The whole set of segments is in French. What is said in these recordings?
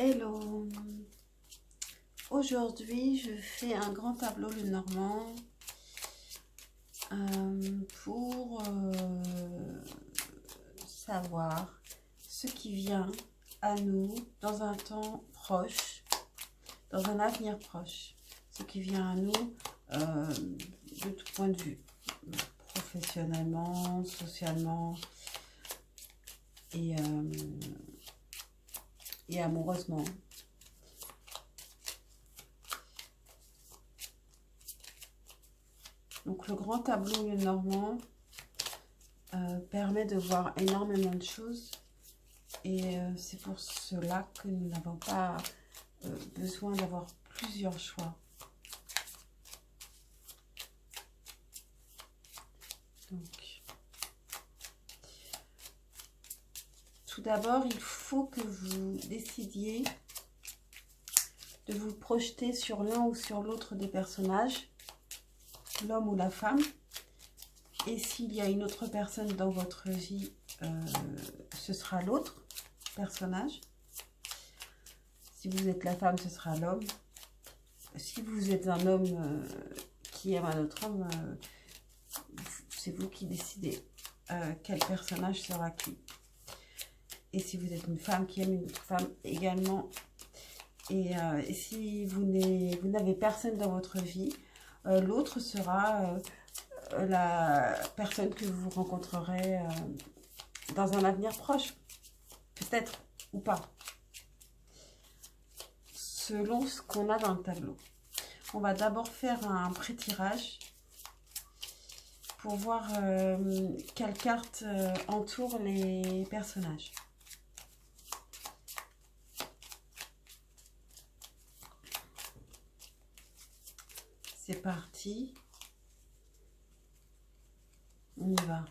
Hello, aujourd'hui je fais un grand tableau le Normand pour savoir ce qui vient à nous dans un temps proche, dans un avenir proche, ce qui vient à nous de tout point de vue, professionnellement, socialement et amoureusement. Donc le grand tableau le Normand permet de voir énormément de choses et c'est pour cela que nous n'avons pas besoin d'avoir plusieurs choix. Donc, tout d'abord, il faut que vous décidiez de vous projeter sur l'un ou sur l'autre des personnages, l'homme ou la femme. Et s'il y a une autre personne dans votre vie, ce sera l'autre personnage. Si vous êtes la femme, ce sera l'homme. Si vous êtes un homme qui aime un autre homme, c'est vous qui décidez quel personnage sera qui. Et si vous êtes une femme qui aime une autre femme également. Et si vous n'avez personne dans votre vie, l'autre sera la personne que vous rencontrerez dans un avenir proche. Peut-être ou pas. Selon ce qu'on a dans le tableau. On va d'abord faire un pré-tirage pour voir quelle carte entoure les personnages. C'est parti. On y va.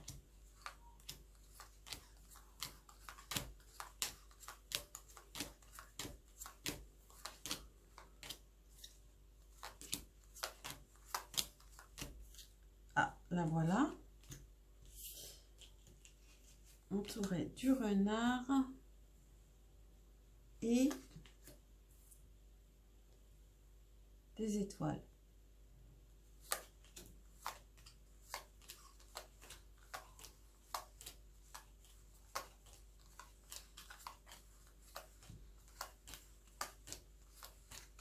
Ah, la voilà. Entouré du renard et des étoiles.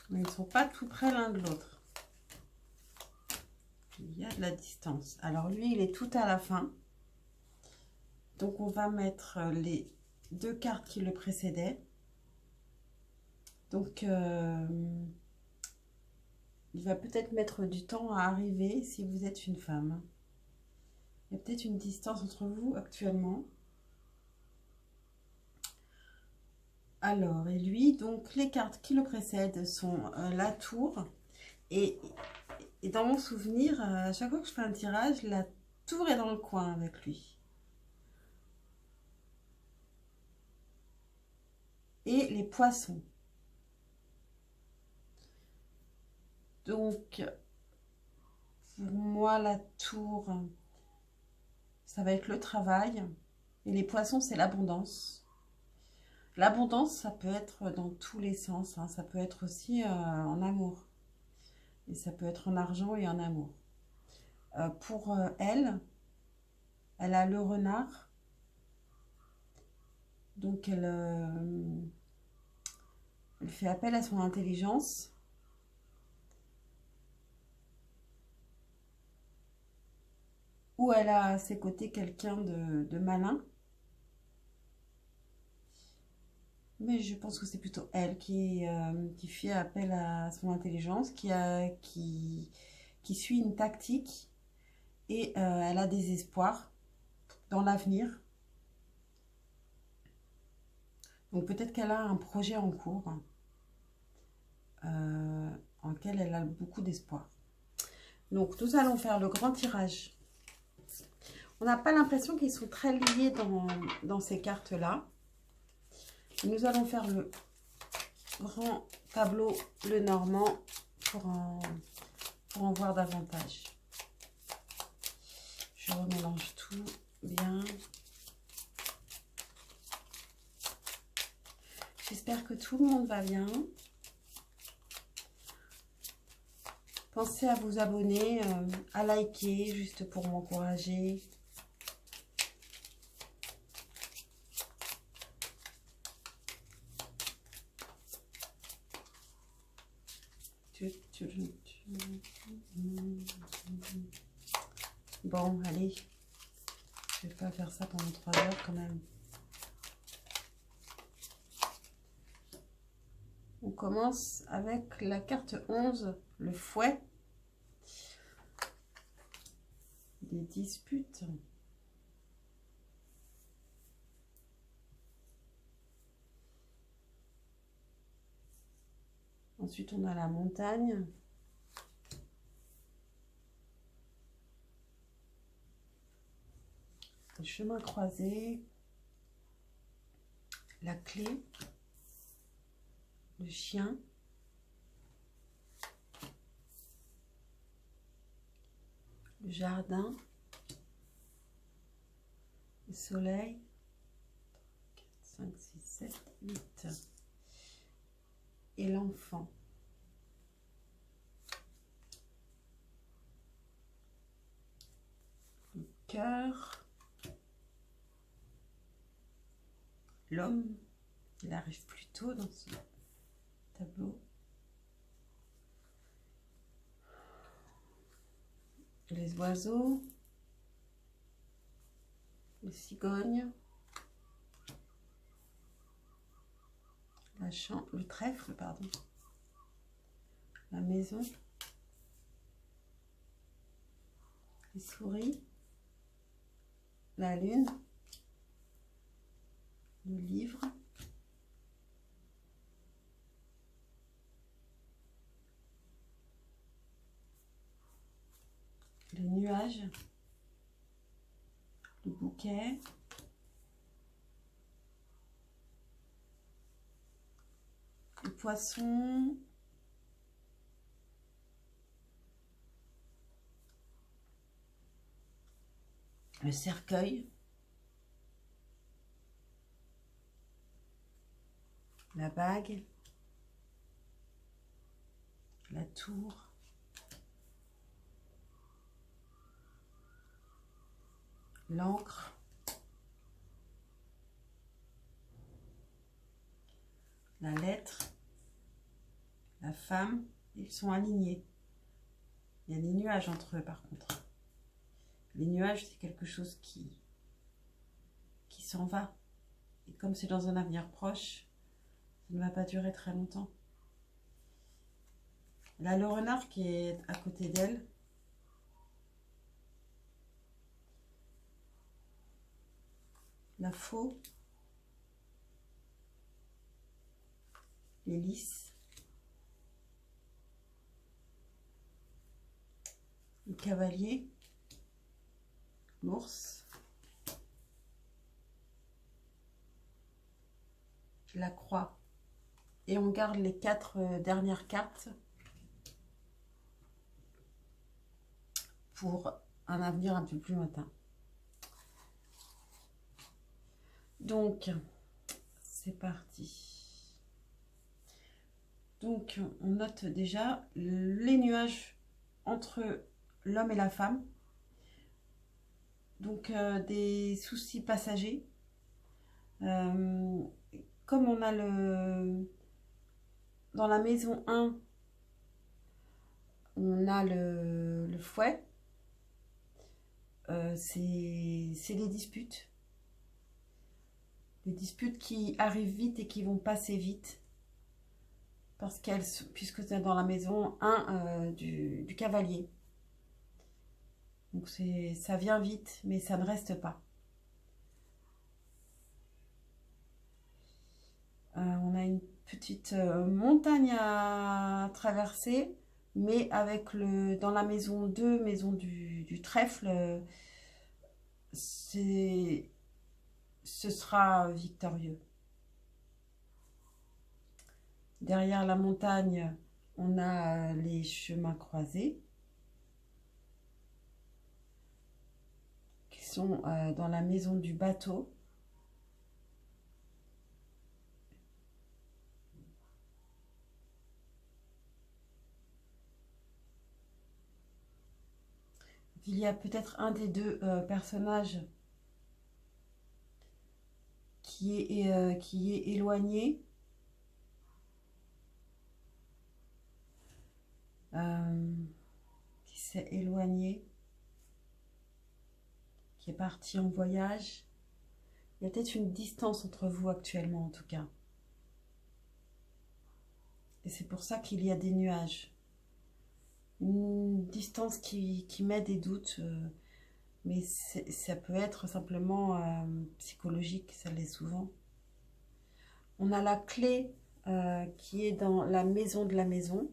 Mais ils ne sont pas tout près l'un de l'autre. Il y a de la distance. Alors lui, il est tout à la fin. Donc on va mettre les deux cartes qui le précédaient. Donc il va peut-être mettre du temps à arriver si vous êtes une femme. Il y a peut-être une distance entre vous actuellement. Alors, et lui, donc les cartes qui le précèdent sont la tour. Et dans mon souvenir, à chaque fois que je fais un tirage, la tour est dans le coin avec lui. Et les poissons. Donc, pour moi, la tour, ça va être le travail. Et les poissons, c'est l'abondance. L'abondance, ça peut être dans tous les sens. Hein. Ça peut être aussi en amour. Et ça peut être en argent et en amour. Pour elle a le renard. Donc, elle fait appel à son intelligence. Ou elle a à ses côtés quelqu'un de malin. Mais je pense que c'est plutôt elle qui fait appel à son intelligence, qui suit une tactique et elle a des espoirs dans l'avenir. Donc peut-être qu'elle a un projet en cours en lequel elle a beaucoup d'espoir. Donc nous allons faire le grand tirage. On n'a pas l'impression qu'ils sont très liés dans ces cartes-là. Nous allons faire le grand tableau le Normand pour en voir davantage. Je remélange tout bien. J'espère que tout le monde va bien. Pensez à vous abonner, à liker, juste pour m'encourager. Bon, allez. Je vais pas faire ça pendant 3 heures quand même. On commence avec la carte 11, le fouet. Des disputes. Ensuite, on a la montagne. Le chemin croisé. La clé. Le chien. Le jardin. Le soleil. 4, 5, 6, 7, 8. Et l'enfant. Le cœur. L'homme. Il arrive plus tôt dans ce tableau. Les oiseaux. Les cigognes. Le trèfle, pardon. La maison. Les souris. La lune. Le livre. Les nuages. Le bouquet. Le poisson. Le cercueil. La bague. La tour. L'encre. La lettre. La femme. Ils sont alignés. Il y a des nuages entre eux par contre. Les nuages, c'est quelque chose qui s'en va. Et comme c'est dans un avenir proche, ça ne va pas durer très longtemps. Là, le renard qui est à côté d'elle. La faux. Les lys. Le cavalier. L'ours. La croix. Et on garde les 4 dernières cartes pour un avenir un peu plus lointain. Donc, c'est parti. Donc, on note déjà les nuages entre l'homme et la femme. Donc, des soucis passagers. Comme on a dans la maison 1, on a le fouet. C'est les disputes. Les disputes qui arrivent vite et qui vont passer vite. Puisque c'est dans la maison 1 du cavalier. Donc ça vient vite, mais ça ne reste pas. On a une petite montagne à traverser, mais avec dans la maison 2, maison du trèfle, ce sera victorieux. Derrière la montagne, on a les chemins croisés qui sont dans la maison du bateau. il y a peut-être un des deux personnages qui est éloigné. Qui s'est éloigné, qui est parti en voyage. Il y a peut-être une distance entre vous actuellement en tout cas. Et c'est pour ça qu'il y a des nuages. Une distance qui met des doutes, mais ça peut être simplement psychologique, ça l'est souvent. On a la clé qui est dans la maison de la maison.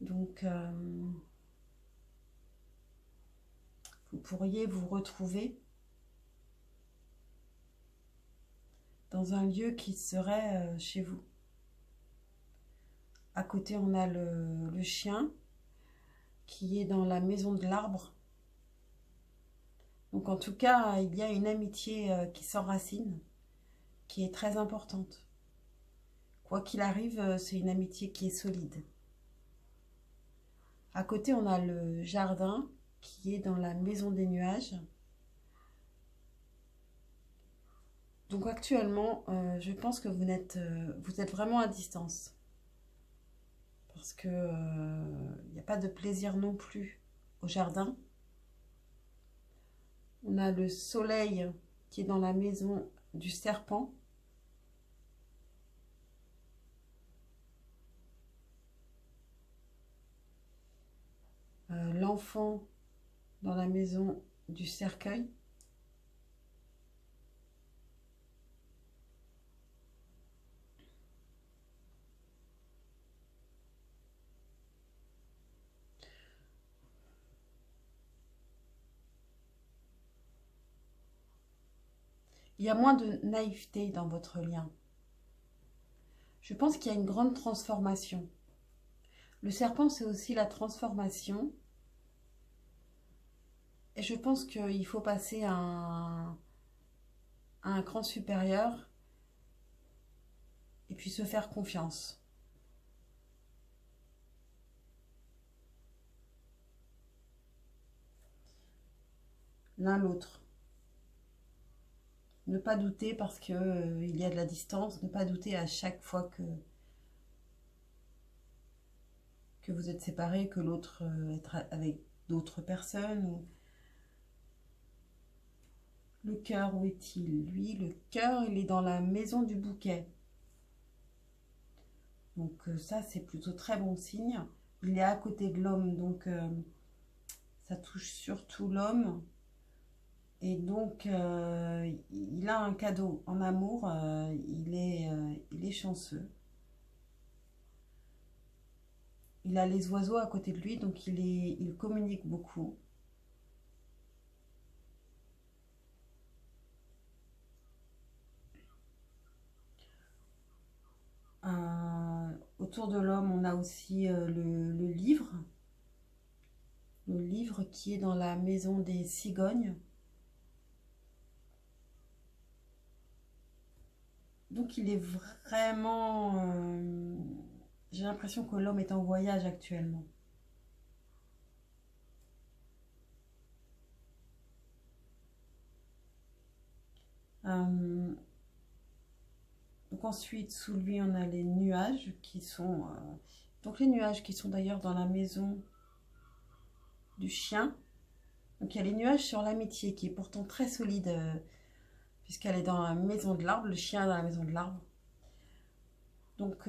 Donc, vous pourriez vous retrouver dans un lieu qui serait chez vous. À côté, on a le chien qui est dans la maison de l'arbre. Donc, en tout cas, il y a une amitié qui s'enracine, qui est très importante. Quoi qu'il arrive, c'est une amitié qui est solide. À côté, on a le jardin qui est dans la maison des nuages. Donc actuellement, je pense que vous êtes vraiment à distance. Parce que il n'y a pas de plaisir non plus au jardin. On a le soleil qui est dans la maison du serpent. L'enfant dans la maison du cercueil. Il y a moins de naïveté dans votre lien. Je pense qu'il y a une grande transformation. Le serpent, c'est aussi la transformation. Et je pense qu'il faut passer à un cran supérieur et puis se faire confiance. L'un l'autre. Ne pas douter parce que il y a de la distance, ne pas douter à chaque fois que vous êtes séparés, que l'autre est avec d'autres personnes. Le cœur, où est-il? Lui, le cœur, il est dans la maison du bouquet. Donc ça, c'est plutôt très bon signe. Il est à côté de l'homme, donc ça touche surtout l'homme. Et donc, il a un cadeau en amour, il est chanceux. Il a les oiseaux à côté de lui, donc il communique beaucoup. Autour de l'homme, on a aussi le livre. Le livre qui est dans la maison des cigognes. Donc il est vraiment... j'ai l'impression que l'homme est en voyage actuellement. Donc ensuite, sous lui, on a les nuages qui sont... donc les nuages qui sont d'ailleurs dans la maison du chien. Donc il y a les nuages sur l'amitié qui est pourtant très solide puisqu'elle est dans la maison de l'arbre, le chien est dans la maison de l'arbre. Donc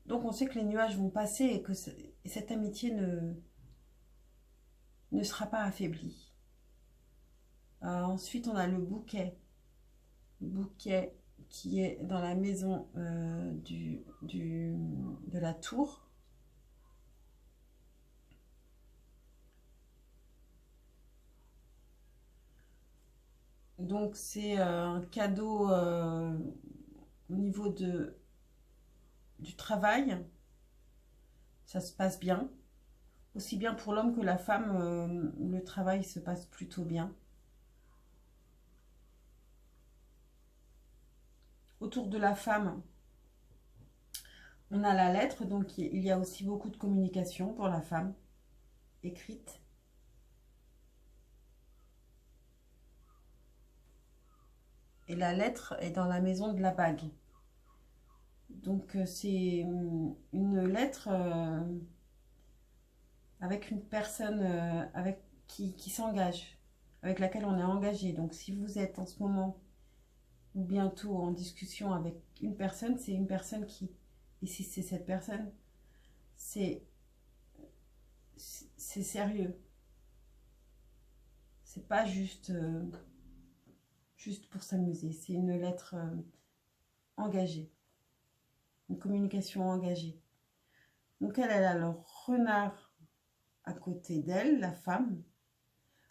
on sait que les nuages vont passer et que cette amitié ne sera pas affaiblie. Ensuite, on a le bouquet. Le bouquet qui est dans la maison de la tour. Donc c'est un cadeau au niveau du travail. Ça se passe bien. Aussi bien pour l'homme que la femme, le travail se passe plutôt bien. Autour de la femme, On a la lettre, donc il y a aussi beaucoup de communication pour la femme, écrite. Et la lettre est dans la maison de la bague. Donc c'est une lettre avec une personne qui s'engage, avec laquelle on est engagé. Donc si vous êtes en ce moment ou bientôt en discussion avec une personne, c'est une personne qui... Et si c'est cette personne, c'est sérieux. C'est pas juste, juste pour s'amuser. C'est une lettre engagée. Une communication engagée. Donc elle a le renard à côté d'elle, la femme.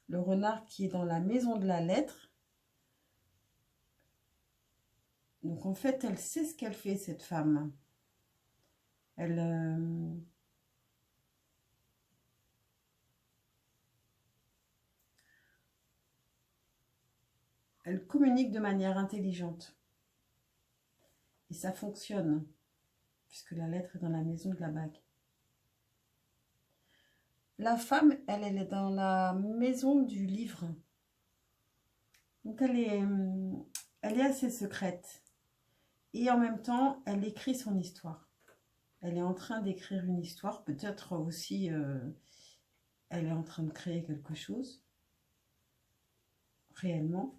Le renard qui est dans la maison de la lettre. Donc en fait, elle sait ce qu'elle fait, cette femme. Elle communique de manière intelligente. Et ça fonctionne, puisque la lettre est dans la maison de la bague. La femme, elle est dans la maison du livre. Donc elle est assez secrète. Et en même temps, elle écrit son histoire. Elle est en train d'écrire une histoire. Peut-être aussi, elle est en train de créer quelque chose. Réellement.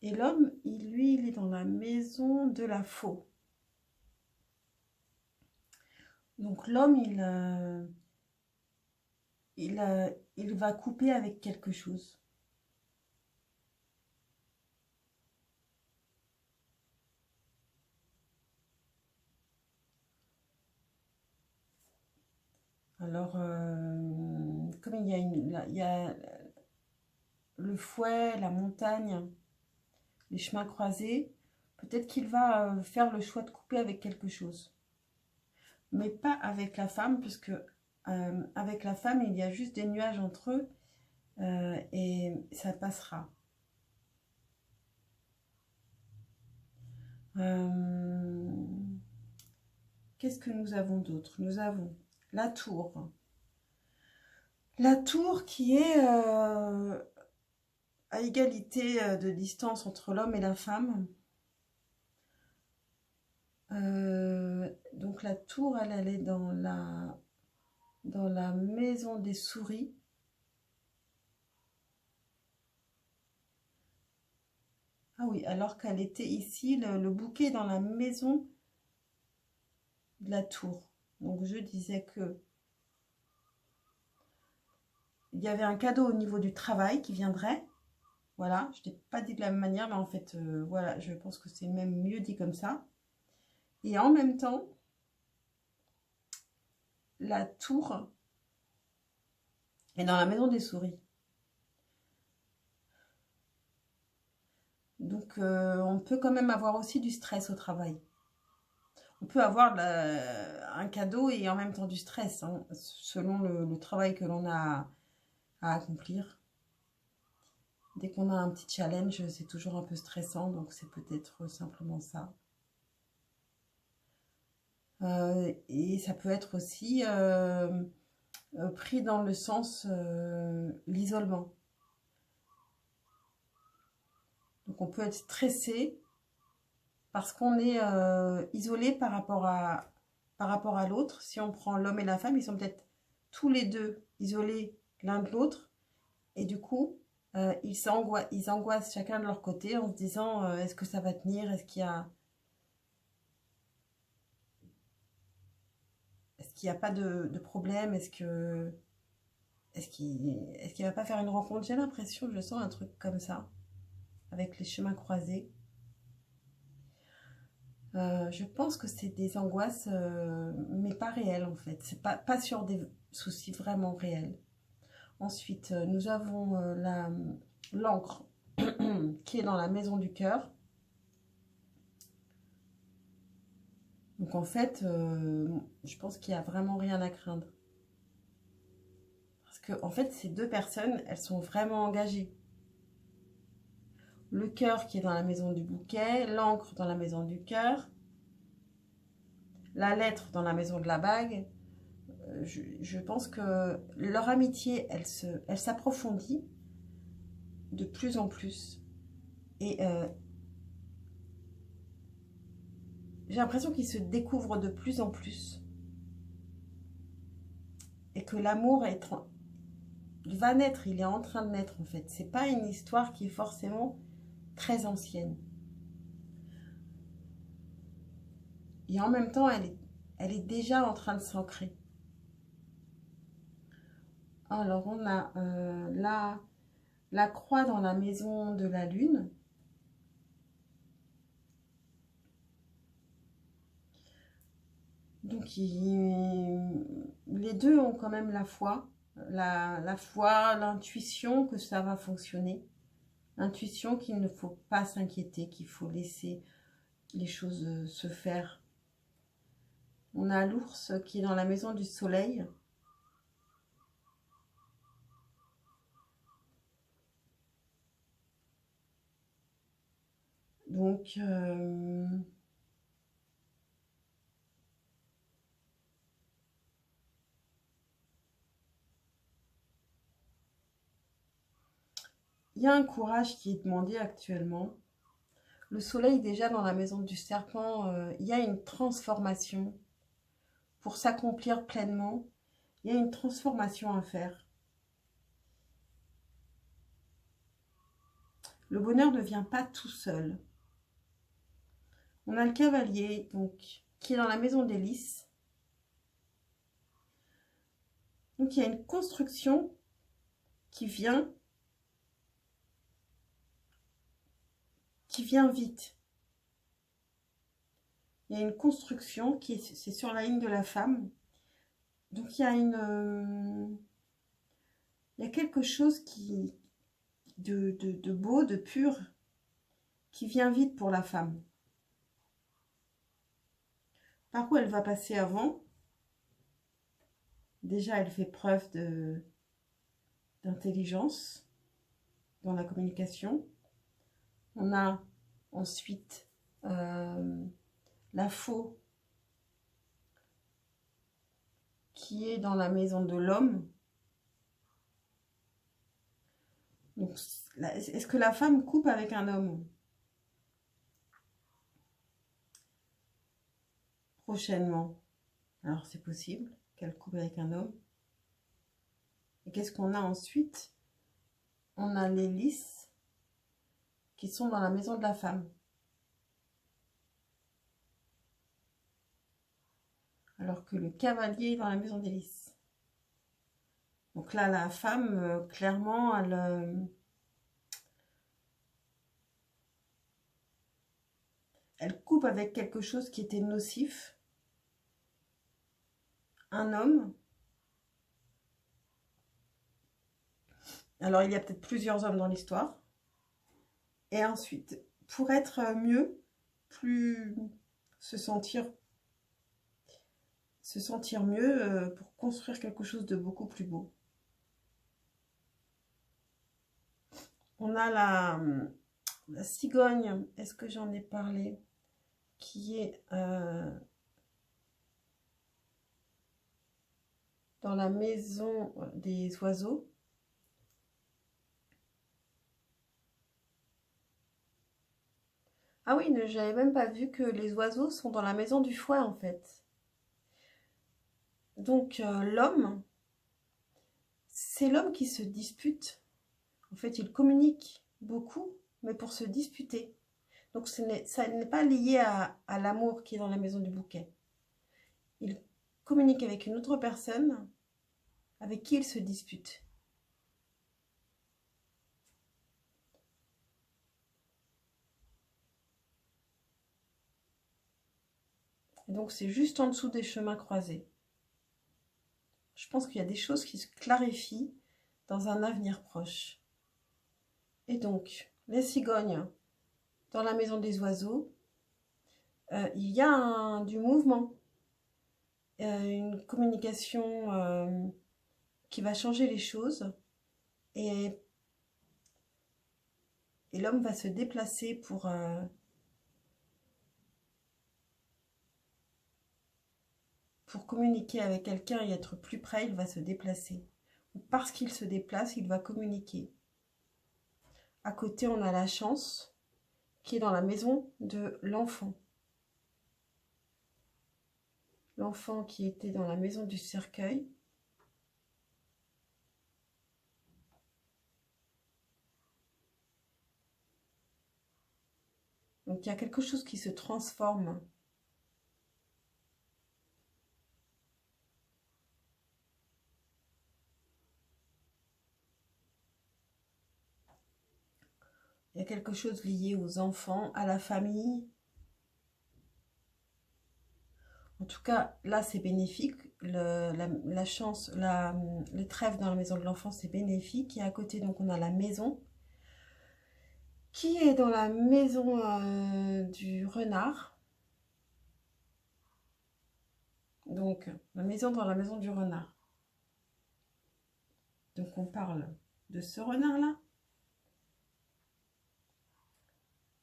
Et l'homme, lui, il est dans la maison de la faux. Donc l'homme, il va couper avec quelque chose. Alors, comme il y a le fouet, la montagne, les chemins croisés, peut-être qu'il va faire le choix de couper avec quelque chose. Mais pas avec la femme, puisque avec la femme, il y a juste des nuages entre eux et ça passera. Qu'est-ce que nous avons d'autre? Nous avons la tour. La tour qui est à égalité de distance entre l'homme et la femme. Donc la tour, elle est dans la maison des souris. Ah oui, alors qu'elle était ici, le bouquet dans la maison de la tour. Donc je disais que il y avait un cadeau au niveau du travail qui viendrait. Voilà, je ne l'ai pas dit de la même manière, mais en fait, voilà, je pense que c'est même mieux dit comme ça. Et en même temps, la tour est dans la maison des souris. Donc, on peut quand même avoir aussi du stress au travail. On peut avoir un cadeau et en même temps du stress, hein, selon le travail que l'on a à accomplir. Dès qu'on a un petit challenge, c'est toujours un peu stressant, donc c'est peut-être simplement ça. Et ça peut être aussi pris dans le sens l'isolement. Donc on peut être stressé parce qu'on est isolé par rapport à l'autre. Si on prend l'homme et la femme, ils sont peut-être tous les deux isolés l'un de l'autre. Et du coup, ils angoissent chacun de leur côté en se disant est-ce que ça va tenir? Est-ce qu'il n'y a pas de problème? Est-ce qu'il va pas faire une rencontre? J'ai l'impression, je sens un truc comme ça, avec les chemins croisés. Je pense que c'est des angoisses, mais pas réelles en fait. C'est pas sur des soucis vraiment réels. Ensuite, nous avons l'encre qui est dans la maison du cœur. Donc en fait, je pense qu'il n'y a vraiment rien à craindre. Parce que en fait, ces deux personnes, elles sont vraiment engagées. Le cœur qui est dans la maison du bouquet, l'encre dans la maison du cœur. la lettre dans la maison de la bague, je pense que leur amitié, elle s'approfondit de plus en plus. Et j'ai l'impression qu'ils se découvrent de plus en plus. Et que l'amour va naître, il est en train de naître en fait. C'est pas une histoire qui est forcément très ancienne. Et en même temps, elle est déjà en train de s'ancrer. Alors, on a la croix dans la maison de la lune. Donc, les deux ont quand même la foi. La foi, l'intuition que ça va fonctionner. L'intuition qu'il ne faut pas s'inquiéter, qu'il faut laisser les choses se faire. On a l'ours qui est dans la maison du soleil. Donc, il y a un courage qui est demandé actuellement. Le soleil déjà dans la maison du serpent, il y a une transformation pour s'accomplir pleinement. Il y a une transformation à faire. Le bonheur ne vient pas tout seul. On a le cavalier donc qui est dans la maison des lys. Donc il y a une construction qui vient vite. Il y a une construction c'est sur la ligne de la femme. Donc il y a il y a quelque chose de beau, de pur, qui vient vite pour la femme. Par où elle va passer avant? Déjà, elle fait preuve d'intelligence dans la communication. On a ensuite la faux qui est dans la maison de l'homme. Donc, est-ce que la femme coupe avec un homme? Prochainement. Alors, c'est possible qu'elle coupe avec un homme. Et qu'est-ce qu'on a ensuite? On a les lys qui sont dans la maison de la femme. Alors que le cavalier est dans la maison des lys. Donc là, la femme, clairement, elle coupe avec quelque chose qui était nocif. Un homme. Alors, il y a peut-être plusieurs hommes dans l'histoire. Et ensuite, pour être mieux, plus se sentir mieux, pour construire quelque chose de beaucoup plus beau. On a la cigogne, est-ce que j'en ai parlé? Qui est dans la maison des oiseaux. Ah oui, j'avais même pas vu que les oiseaux sont dans la maison du foie en fait. Donc l'homme, c'est l'homme qui se dispute. En fait, il communique beaucoup, mais pour se disputer. Donc ça n'est pas lié à l'amour qui est dans la maison du bouquet. Il communique avec une autre personne avec qui il se dispute. Et donc c'est juste en dessous des chemins croisés. Je pense qu'il y a des choses qui se clarifient dans un avenir proche. Et donc, les cigognes dans la maison des oiseaux, il y a du mouvement, une communication qui va changer les choses et l'homme va se déplacer pour communiquer avec quelqu'un et être plus près, il va se déplacer. Ou parce qu'il se déplace, il va communiquer. À côté, on a la chance qui est dans la maison de l'enfant. L'enfant qui était dans la maison du cercueil. Donc, il y a quelque chose qui se transforme. Il y a quelque chose lié aux enfants, à la famille. En tout cas, là, c'est bénéfique. La chance, le trèfle dans la maison de l'enfant, c'est bénéfique. Et à côté, donc, on a la maison qui est dans la maison du renard. Donc, la maison dans la maison du renard. Donc, on parle de ce renard-là.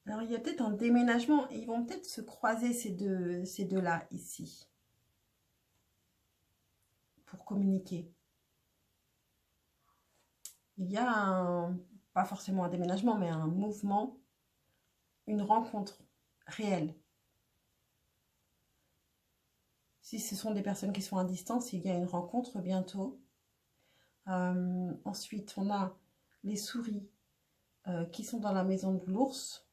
Alors, il y a peut-être un déménagement. Ils vont peut-être se croiser ces deux-là, ici. Pour communiquer. Il y a pas forcément un déménagement, mais un mouvement, une rencontre réelle. Si ce sont des personnes qui sont à distance, il y a une rencontre bientôt. Ensuite, on a les souris qui sont dans la maison de l'ours.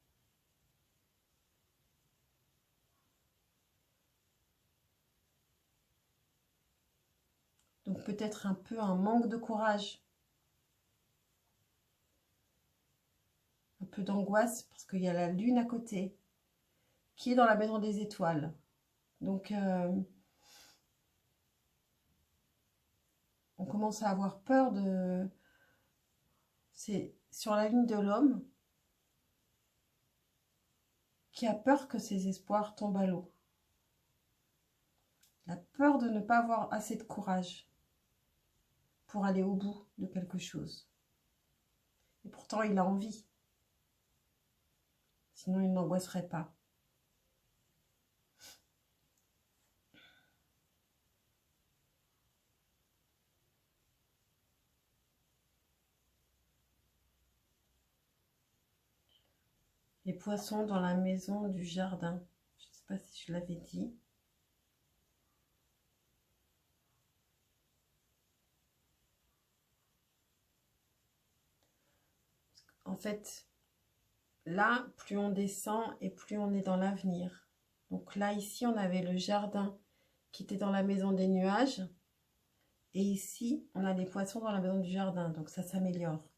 Donc peut-être un peu un manque de courage. Un peu d'angoisse parce qu'il y a la lune à côté qui est dans la maison des étoiles. Donc on commence à avoir peur de... C'est sur la ligne de l'homme qui a peur que ses espoirs tombent à l'eau. Il a peur de ne pas avoir assez de courage pour aller au bout de quelque chose. Et pourtant, il a envie. Sinon, il n'angoisserait pas. Les poissons dans la maison du jardin. Je ne sais pas si je l'avais dit. En fait, là, plus on descend et plus on est dans l'avenir. Donc là, ici, on avait le jardin qui était dans la maison des nuages. Et ici, on a les poissons dans la maison du jardin. Donc ça s'améliore.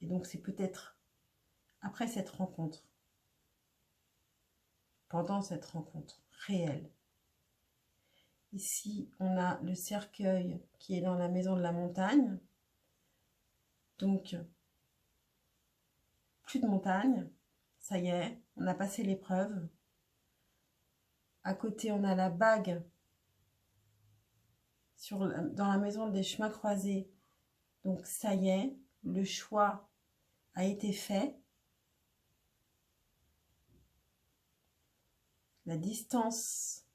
Et donc c'est peut-être après cette rencontre, pendant cette rencontre réelle. Ici, on a le cercueil qui est dans la maison de la montagne. Donc, plus de montagne. Ça y est, on a passé l'épreuve. À côté, on a la bague dans la maison des chemins croisés. Donc, ça y est, le choix a été fait. La distance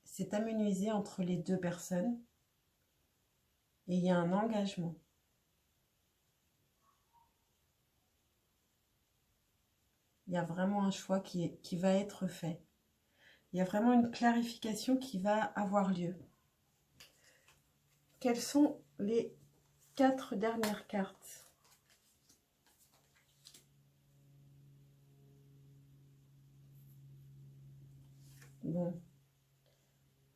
s'est amenuisée entre les deux personnes. Et il y a un engagement. Il y a vraiment un choix qui va être fait. Il y a vraiment une clarification qui va avoir lieu. Quelles sont les 4 dernières cartes? Bon.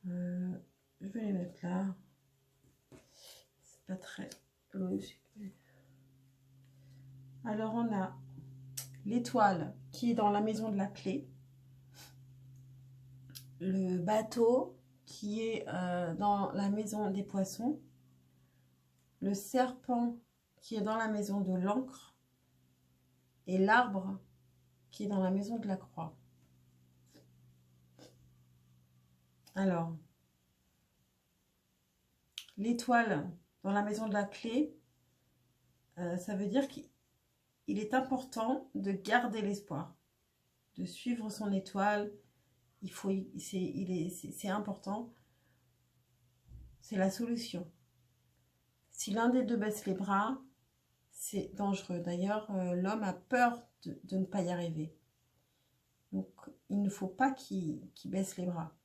Je vais les mettre là. C'est pas très logique. Alors, on a l'étoile qui est dans la maison de la clé. Le bateau qui est dans la maison des poissons. Le serpent qui est dans la maison de l'encre. Et l'arbre qui est dans la maison de la croix. Alors, l'étoile dans la maison de la clé, ça veut dire qu'il est important de garder l'espoir, de suivre son étoile. c'est important. C'est la solution. Si l'un des deux baisse les bras, c'est dangereux. D'ailleurs, l'homme a peur de ne pas y arriver. Donc, il ne faut pas qu'il baisse les bras.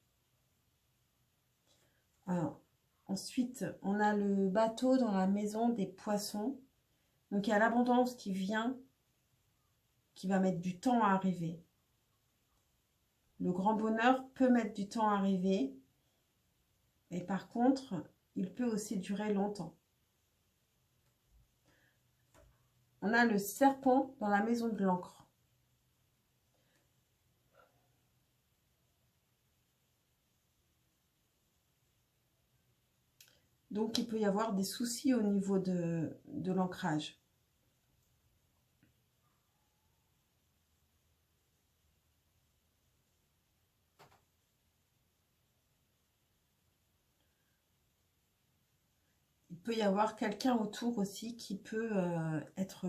Alors, ensuite, on a le bateau dans la maison des poissons. Donc, il y a l'abondance qui vient, qui va mettre du temps à arriver. Le grand bonheur peut mettre du temps à arriver. Et par contre, il peut aussi durer longtemps. On a le serpent dans la maison de l'encre. Donc, il peut y avoir des soucis au niveau de l'ancrage. Il peut y avoir quelqu'un autour aussi qui peut être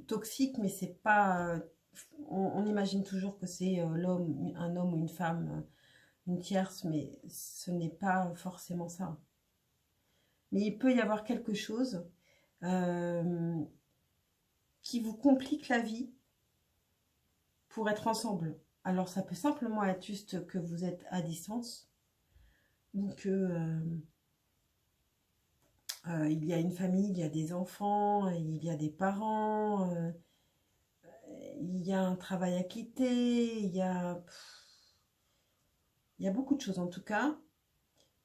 toxique, mais c'est pas... on imagine toujours que c'est l'homme, un homme ou une femme, une tierce, mais ce n'est pas forcément ça. Mais il peut y avoir quelque chose qui vous complique la vie pour être ensemble. Alors, ça peut simplement être juste que vous êtes à distance ou que il y a une famille, il y a des enfants, il y a des parents, il y a un travail à quitter, il y a beaucoup de choses. En tout cas,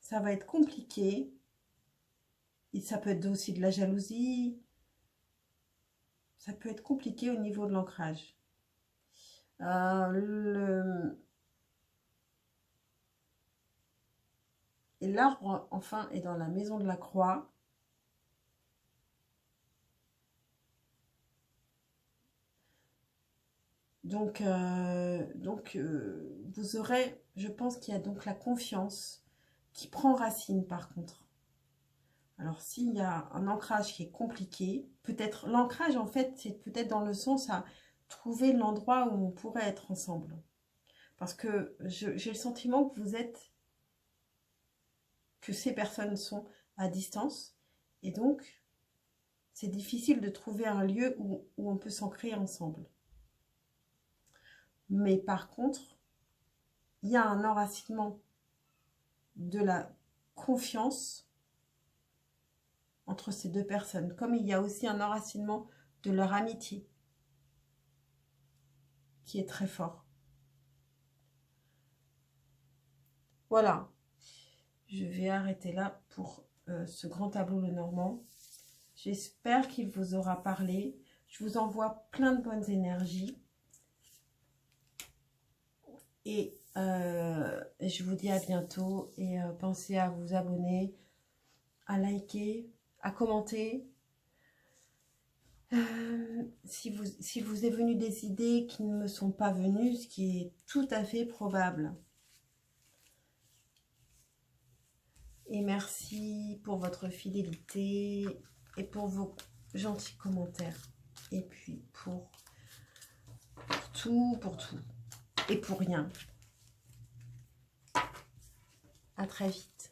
ça va être compliqué. Et ça peut être aussi de la jalousie. Ça peut être compliqué au niveau de l'ancrage. Et l'arbre, enfin, est dans la maison de la croix. Donc vous aurez, je pense qu'il y a donc la confiance qui prend racine par contre. Alors, s'il y a un ancrage qui est compliqué, peut-être l'ancrage, en fait, c'est peut-être dans le sens à trouver l'endroit où on pourrait être ensemble. Parce que j'ai le sentiment que que ces personnes sont à distance. Et donc, c'est difficile de trouver un lieu où on peut s'ancrer ensemble. Mais par contre, il y a un enracinement de la confiance entre ces deux personnes, comme il y a aussi un enracinement de leur amitié qui est très fort. Voilà, je vais arrêter là pour ce grand tableau Lenormand. J'espère qu'il vous aura parlé. Je vous envoie plein de bonnes énergies. Et je vous dis à bientôt. Et pensez à vous abonner, à liker, à commenter. Si vous est venu des idées qui ne me sont pas venues, ce qui est tout à fait probable. Et merci pour votre fidélité et pour vos gentils commentaires. Et puis pour tout et pour rien. À très vite.